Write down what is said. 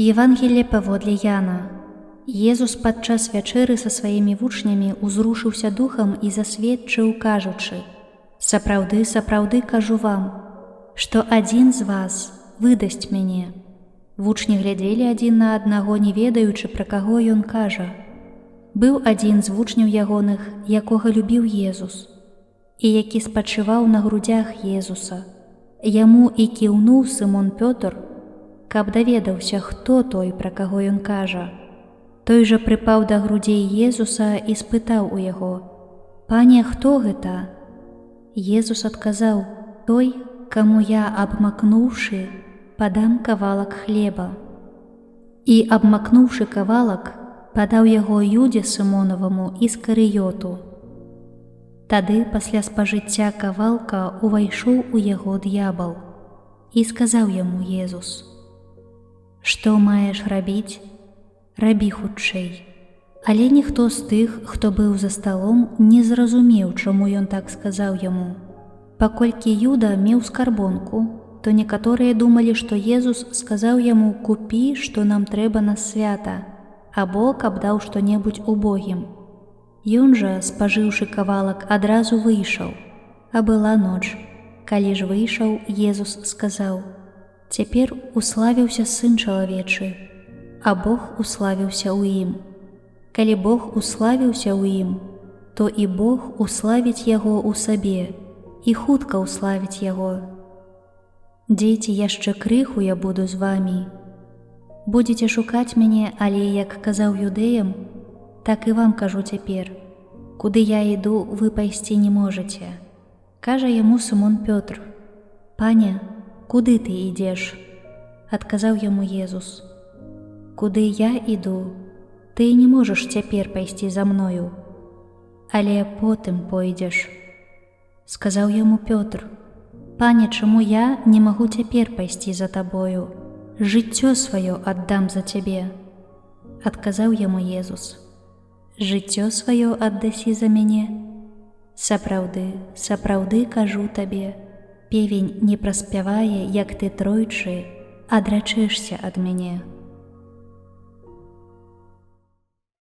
Евангелие паводле Яна. Езус падчас вячэры са сваімі вучнямі узрушыўся духам і засведчыў, кажучы: «Сапраўды, сапраўды кажу вам, што адзін з вас выдасць мяне». Вучні глядзелі адзін на аднаго, не ведаючы, пра каго ён кажа. Быў адзін з вучняў ягоных, якога любіў Езус, і які спачываў на грудзях Езуса. Яму і кіўнуў Сымон Пётр, каб даведаўся, хто той, пра каго ён кажа. Той жа прыпаў да грудзей Езуса і спытаў у яго: «Пане, хто гэта?» Езус адказаў: «Той, каму я, абмакнуўшы, падам кавалак хлеба». І, абмакнуўшы кавалак, падаў яго Юдзе Сымонаваму Іскарыёту. Тады, пасля спажыцця кавалка, увайшоў у яго д'ябал і сказаў яму Езус: «Што маеш рабіць? Рабі хутчэй». Але ніхто з тых, хто быў за сталом, не зразумеў, чаму ён так сказаў яму. Паколькі Юда меў скарбонку, то некаторыя думалі, што Езус сказаў яму: «Купі, што нам трэба на свята», або каб даў што-небудзь убогім. Ён жа, спажыўшы кавалак, адразу выйшаў, а была ноч. Калі ж выйшаў, Езус сказаў: «Цяпер уславіўся Сын чалавечы, а Бог уславіўся ў ім. Калі Бог уславіўся ў ім, то і Бог уславіць яго ў сабе, і хутка уславіць яго. Дзеці, яшчэ крыху я буду з вамі. Будзеце шукаць мяне, але, як казаў юдэям, так і вам кажу цяпер: куды я іду, вы пайсці не можаце». Кажа яму Сымон Пётр: «Пане, куды ты ідзеш?» Адказаў яму Езус: «Куды я іду, ты не можаш цяпер пайсці за мною, але потым пойдзеш». Сказаў яму Пётр: «Пане, чаму я не магу цяпер пайсці за табою? Жыццё сваё аддам за цябе». Адказаў яму Езус: «Жыццё сваё аддасі за мяне? Сапраўды, сапраўды кажу табе, певень не праспявае, як ты тройчы адрачэшся ад мяне».